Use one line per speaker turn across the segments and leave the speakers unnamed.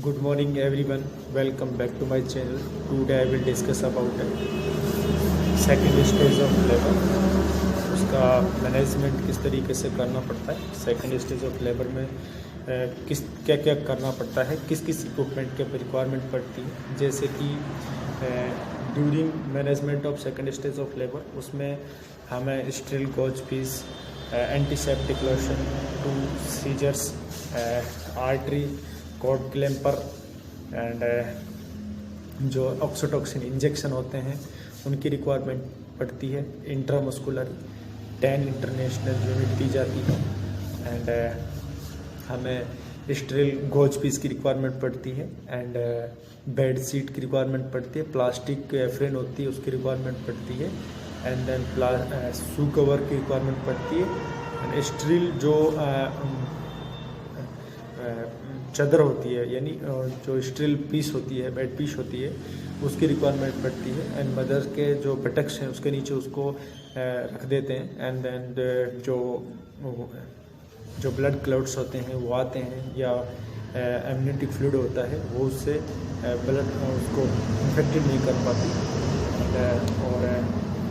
Good morning everyone, welcome back to my channel. Today I will discuss about second stage of labor. उसका management किस तरीके से करना पड़ता है, सेकंड स्टेज ऑफ लेबर में किस क्या क्या करना पड़ता है, किस किस इक्विपमेंट के रिक्वायरमेंट पड़ती है। जैसे कि during management of second stage of labour उसमें हमें steel gauze piece, antiseptic lotion, two scissors, artery, cord clamper and जो ऑक्सीटोसिन इंजेक्शन होते हैं उनकी रिक्वायरमेंट पड़ती है। इंट्रामस्कुलर 10 इंटरनेशनल यूनिट दी जाती है एंड हमें स्टील गॉज पीस की रिक्वायरमेंट पड़ती है एंड बेड सीट की रिक्वायरमेंट पड़ती है। प्लास्टिक एफ्रेन होती है उसकी रिक्वायरमेंट पड़ती है एंड देन शू कवर की रिक्वायरमेंट पड़ती है एंड स्टील जो चादर होती है यानी जो स्टील पीस होती है, बेड पीस होती है, उसकी रिक्वायरमेंट पड़ती है एंड मदर के जो बटक्स हैं उसके नीचे उसको रख देते हैं एंड देन जो ब्लड क्लॉट्स होते हैं वो आते हैं या एमनियोटिक फ्लूइड होता है वो उससे ब्लड उसको इन्फेक्टेड नहीं कर पाती और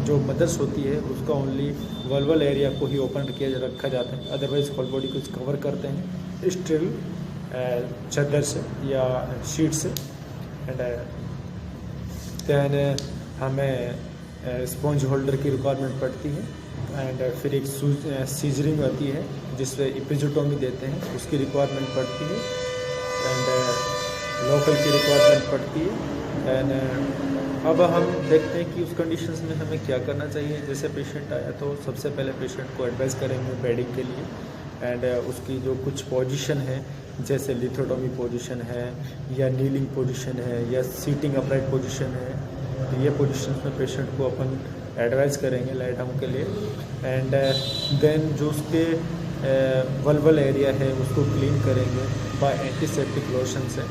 जो मदर्स होती है उसका ओनली वल्वल एरिया को ही ओपन रखा जाता है, अदरवाइज होल बॉडी को कवर करते हैं स्टील चादर से या शीट से एंड दैन हमें स्पॉन्ज होल्डर की रिक्वायरमेंट पड़ती है एंड फिर एक सीजरिंग आती है जिससे इपिजोटोमी देते हैं उसकी रिक्वायरमेंट पड़ती है एंड लोकल की रिक्वायरमेंट पड़ती है एंड अब हम देखते हैं कि उस कंडीशंस में हमें क्या करना चाहिए। जैसे पेशेंट आया तो सबसे पहले पेशेंट को एडवाइस करेंगे बेडिंग के लिए एंड उसकी जो कुछ पोजीशन है जैसे लिथोटोमी पोजीशन है या नीलिंग पोजीशन है या सीटिंग अपराइट पोजीशन है, तो ये पोजीशन में पेशेंट को अपन एडवाइस करेंगे लाइट डाउन के लिए एंड देन जो उसके वल्वल एरिया है उसको क्लीन करेंगे बाय एंटीसेप्टिक लोशन से।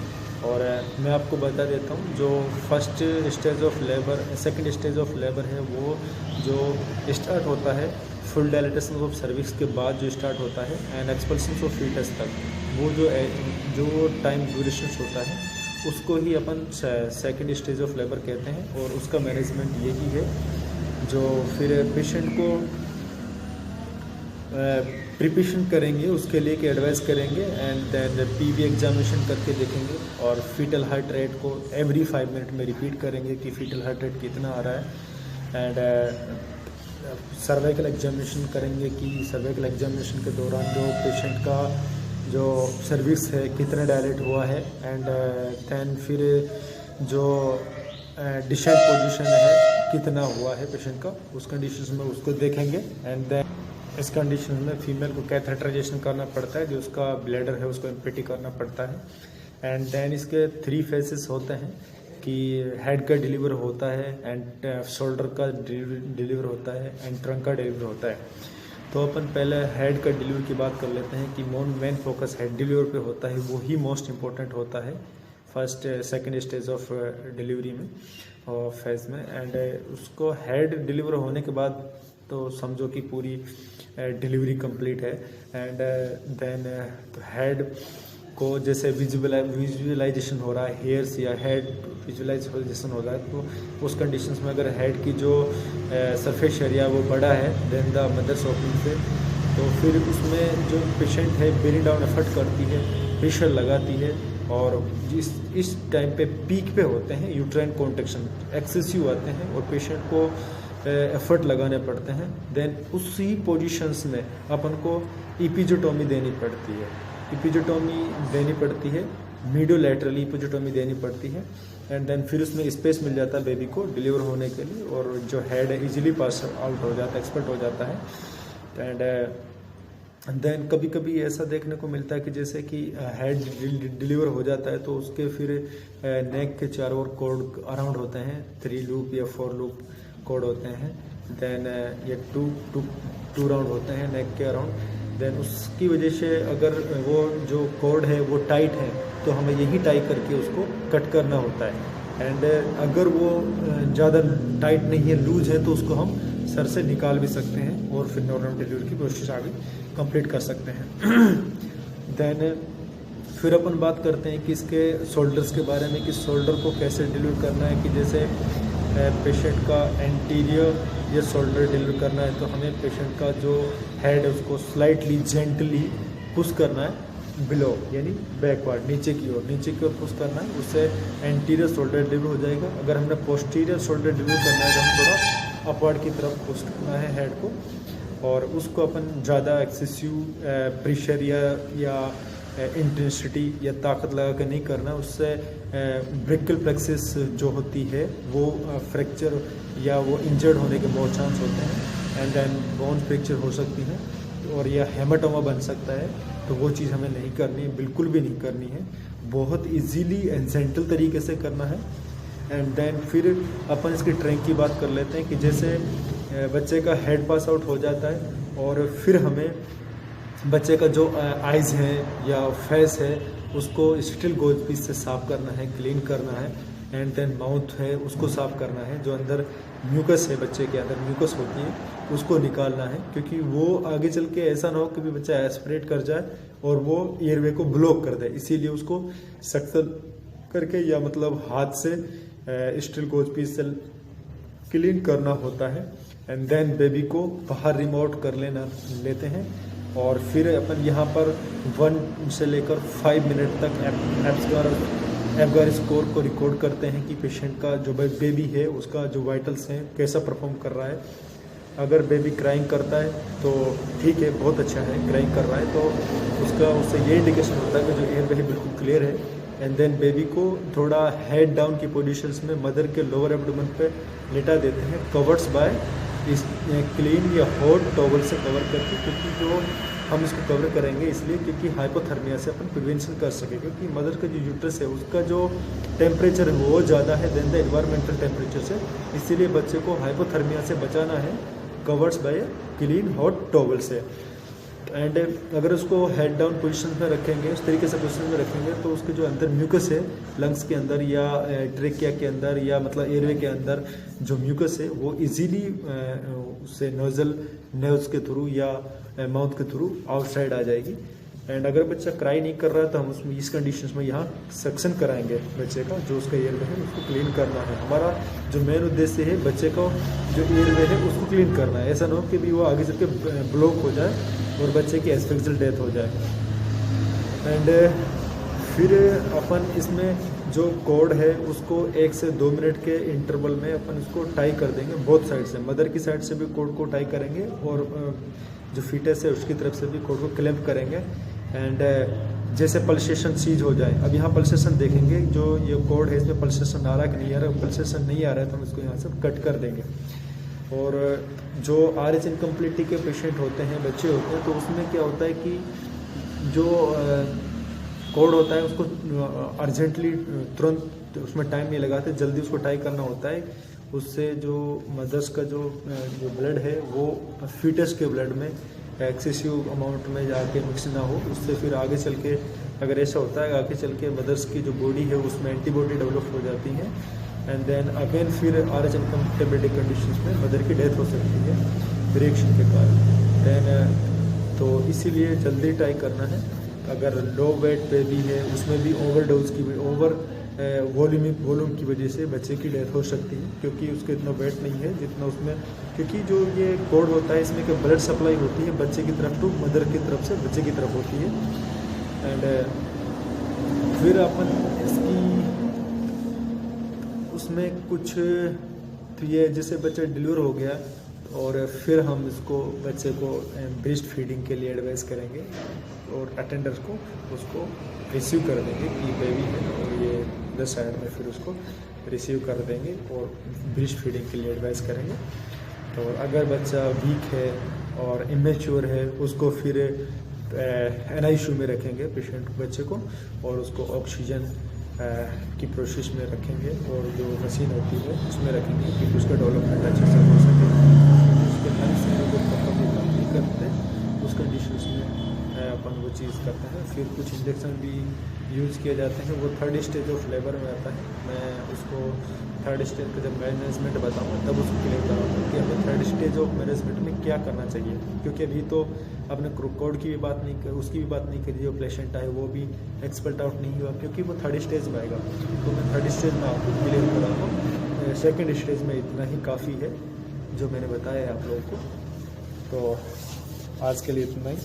और मैं आपको बता देता हूँ जो first stage of labour, second stage of labour है वो जो स्टार्ट होता है फुल डायलेटेशन ऑफ सर्विक्स के बाद जो स्टार्ट होता है एंड एक्सपल्शन ऑफ फीटस तक, वो जो टाइम ड्यूरेशन होता है उसको ही अपन सेकंड स्टेज ऑफ लेबर कहते हैं और उसका मैनेजमेंट यही है जो फिर पेशेंट को प्रिपरेशन करेंगे उसके लिए कि एडवाइस करेंगे एंड देन पीवी एग्जामिनेशन करके देखेंगे और फीटल हार्ट रेट को एवरी 5 मिनट में रिपीट करेंगे कि फीटल हार्ट रेट कितना आ रहा है एंड सर्वाइकल एग्जामिनेशन करेंगे कि सर्वाइकल एग्जामिनेशन के दौरान जो पेशेंट का जो सर्विक्स है कितना डायलेट हुआ है एंड देन फिर जो डिसेंट पोजीशन है कितना हुआ है पेशेंट का, उस कंडीशन में उसको देखेंगे एंड देन इस कंडीशन में फीमेल को कैथेटराइजेशन करना पड़ता है, जो उसका ब्लैडर है उसको एम्पिटी करना पड़ता है एंड देन इसके 3 फेजेस होते हैं कि हेड का डिलीवर होता है एंड शोल्डर का डिलीवर होता है एंड ट्रंक का डिलीवर होता है। तो अपन पहले हेड का डिलीवर की बात कर लेते हैं कि मेन फोकस हेड डिलीवर पे होता है, वो ही मोस्ट इम्पोर्टेंट होता है first second stage of delivery में और फेज में एंड उसको हेड डिलीवर होने के बाद तो समझो कि पूरी डिलीवरी कंप्लीट है एंड देन हेड को जैसे विजुअलाइजेशन हो रहा है हेयर्स या हेड विजुअलाइजेशन हो रहा है तो उस कंडीशंस में अगर हेड की जो सरफेस एरिया वो बड़ा है देन द मदर्स ओपनिंग से, तो फिर उसमें जो पेशेंट है बेरिंग डाउन एफर्ट करती है, प्रेशर लगाती है और इस टाइम पे पीक पे होते हैं यूट्राइन कॉन्ट्रैक्शन एक्सेसिव आते हैं और पेशेंट को एफर्ट लगाने पड़ते हैं। देन उसी पोजीशंस में अपन को इपिजोटोमी देनी पड़ती है, मीडियोलैटरली इपिजोटोमी देनी पड़ती है एंड देन फिर उसमें स्पेस मिल जाता है बेबी को डिलीवर होने के लिए और जो हेड है इजीली पास आउट हो जाता है, एक्सपर्ट हो जाता है एंड देन कभी कभी ऐसा देखने को मिलता है कि जैसे कि हेड डिलीवर हो जाता है तो उसके फिर नेक के चारों ओर कॉर्ड अराउंड होते हैं, 3 लूप या 4 लूप कॉर्ड होते हैं, देन ये टू राउंड होते हैं नेक के अराउंड। देन उसकी वजह से अगर वो जो कॉर्ड है वो टाइट है तो हमें यही टाई करके उसको कट करना होता है एंड अगर वो ज़्यादा टाइट नहीं है, लूज है, तो उसको हम सर से निकाल भी सकते हैं और फिर नॉर्मल डिलीवरी की प्रोसेस आगे कंप्लीट कर सकते हैं। देन फिर अपन बात करते हैं कि इसके शोल्डर्स के बारे में, कि शोल्डर को कैसे डिलीवर करना है। कि जैसे पेशेंट का एंटीरियर या शोल्डर डिलीवर करना है तो हमें पेशेंट का जो हेड है उसको स्लाइटली जेंटली पुश करना है बिलो, यानी बैकवर्ड, नीचे की ओर पुश करना है, उससे एंटीरियर शोल्डर डिलीवर हो जाएगा। अगर हमने पोस्टीरियर शोल्डर डिलीवर करना है तो हम थोड़ा अपवर्ड की तरफ पुश करना है हेड को, और उसको अपन ज़्यादा एक्सेसिव प्रेशर या इंटेंसिटी या ताकत लगा कर नहीं करना, उससे ब्रेकियल प्लेक्सिस जो होती है वो फ्रैक्चर या वो इंजर्ड होने के बहुत चांस होते हैं, एंड देन बोन फ्रैक्चर हो सकती है और यह हेमाटोमा बन सकता है। तो वो चीज़ हमें नहीं करनी है, बिल्कुल भी नहीं करनी है। बहुत इजीली एंड जेंटल तरीके से करना है। एंड देन फिर अपन इसकी ट्रेनिंग की बात कर लेते हैं कि जैसे बच्चे का हेड पास आउट हो जाता है और फिर हमें बच्चे का जो आइज़ है या फेस है उसको स्टील गोज पीस से साफ़ करना है, क्लीन करना है। एंड देन माउथ है उसको साफ़ करना है, जो अंदर म्यूकस है, बच्चे के अंदर म्यूकस होती है उसको निकालना है, क्योंकि वो आगे चल के ऐसा ना हो कि बच्चा एस्पिरेट कर जाए और वो एयरवे को ब्लॉक कर दे। इसीलिए उसको सक्शन करके या मतलब हाथ से स्टील गोज पीस से क्लीन करना होता है। एंड देन बेबी को बाहर रिमोट कर लेते हैं और फिर अपन यहाँ पर 1 से लेकर 5 मिनट तक एफगार स्कोर को रिकॉर्ड करते हैं कि पेशेंट का जो बेबी है उसका जो वाइटल्स हैं कैसा परफॉर्म कर रहा है। अगर बेबी क्राइंग करता है तो ठीक है, बहुत अच्छा है, क्राइंग कर रहा है तो उससे ये इंडिकेशन होता है कि जो एयरवे है बिल्कुल क्लियर है। एंड देन बेबी को थोड़ा हेड डाउन की पोजीशंस में मदर के लोअर एब्डोमेन पे लेटा देते हैं, कवर्ड्स बाय इस क्लीन या हॉट टॉवल से कवर करके, क्योंकि जो हम इसको कवर करेंगे इसलिए क्योंकि हाइपोथर्मिया से अपन प्रिवेंशन कर सकें, क्योंकि मदर का जो यूट्रस है उसका जो टेम्परेचर है वो ज़्यादा है देन द एनवायरमेंटल टेम्परेचर से, इसीलिए बच्चे को हाइपोथर्मिया से बचाना है covered by clean hot towel से। एंड अगर उसको हेड डाउन पोजीशन में रखेंगे, उस तरीके से पोजीशन में रखेंगे तो उसके जो अंदर म्यूकस है लंग्स के अंदर या ट्रेकिया के अंदर या मतलब एयरवे के अंदर जो म्यूकस है वो इजीली उससे नोजल नेव्स के थ्रू या माउथ के थ्रू आउटसाइड आ जाएगी। एंड अगर बच्चा क्राई नहीं कर रहा है तो हम उसमें इस कंडीशंस में यहाँ सक्शन कराएंगे बच्चे का, जो उसका एयरवे है उसको क्लीन करना है। हमारा जो मेन उद्देश्य है बच्चे को जो एयरवे है उसको क्लीन करना है, ऐसा ना हो कि भी वो आगे चल के ब्लॉक हो जाए और बच्चे की एस्फिक्सियल डेथ हो जाए। एंड फिर अपन इसमें जो कॉर्ड है उसको 1 से 2 मिनट के इंटरवल में अपन इसको टाई कर देंगे बोथ साइड से, मदर की साइड से भी कॉर्ड को टाई करेंगे और जो फीटस है उसकी तरफ से भी कॉर्ड को क्लैंप करेंगे। एंड जैसे पल्सेशन सीज हो जाए, अब यहाँ पल्सेशन देखेंगे, जो ये कॉर्ड है इसमें पल्सेशन आ रहा है कि नहीं आ रहा है, पल्सेशन नहीं आ रहा है तो हम इसको यहाँ से कट कर देंगे। और जो RH इनकम्प्लीटी के पेशेंट होते हैं, बच्चे होते हैं, तो उसमें क्या होता है कि जो कॉर्ड होता है उसको अर्जेंटली तुरंत उसमें टाइम नहीं लगाते, जल्दी उसको टाई करना होता है, उससे जो मदर्स का जो ब्लड है वो फीटस के ब्लड में एक्सेसिव अमाउंट में जाके मिक्स ना हो, उससे फिर आगे चल के अगर ऐसा होता है आगे चल के मदर्स की जो बॉडी है उसमें एंटीबॉडी डेवलप हो जाती है। एंड देन अगेन फिर RH इनकम्पेटिबिलिटी कंडीशंस में मदर की डेथ हो सकती है रिएक्शन के कारण। देन तो इसीलिए जल्दी टाई करना है। अगर लो वेट बेबी है उसमें भी ओवरडोज की ओवर वॉल्यूम की वजह से बच्चे की डेथ हो सकती है, क्योंकि उसके इतना वेट नहीं है जितना उसमें, क्योंकि जो ये कॉर्ड होता है इसमें क्या ब्लड सप्लाई होती है बच्चे की तरफ टू मदर की तरफ से बच्चे की तरफ होती है। एंड फिर अपन इसकी उसमें कुछ तो ये जैसे बच्चा डिलीवर हो गया और फिर हम इसको बच्चे को ब्रेस्ट फीडिंग के लिए एडवाइस करेंगे और अटेंडर को उसको रिसीव कर देंगे कि बेबी है, और ये 10 साइड में फिर उसको रिसीव कर देंगे और ब्रेस्ट फीडिंग के लिए एडवाइस करेंगे। तो अगर बच्चा वीक है और इमेच्योर है उसको फिर NICU में रखेंगे पेशेंट बच्चे को, और उसको ऑक्सीजन की प्रोसेस में रखेंगे और जो मशीन होती है उसमें रखेंगे कि उसका डेवलपमेंट अच्छे से हो सके। उसके लंग्स में जो प्रॉपरली काम नहीं करते उस कंडीशंस में अपन वो चीज़ करते हैं। फिर कुछ इंजेक्शन भी यूज़ किए जाते हैं, वो थर्ड स्टेज ऑफ लेबर में आता है। मैं उसको थर्ड स्टेज का जब मैनेजमेंट बताऊँगा तब उसको क्लियर कराऊँगा कि हमें थर्ड स्टेज ऑफ मैनेजमेंट में क्या करना चाहिए, क्योंकि अभी तो आपने कोड की भी बात नहीं कर, उसकी भी बात नहीं करी, जो पेशेंट आए वो भी एक्सपर्ट आउट नहीं हुआ क्योंकि वो थर्ड स्टेज में आएगा। तो मैं थर्ड स्टेज में आपको क्लियर कराऊँगा। सेकेंड स्टेज में इतना ही काफ़ी है जो मैंने बताया है आप लोगों को। तो आज के लिए इतना ही।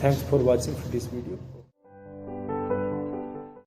Thanks for watching this video.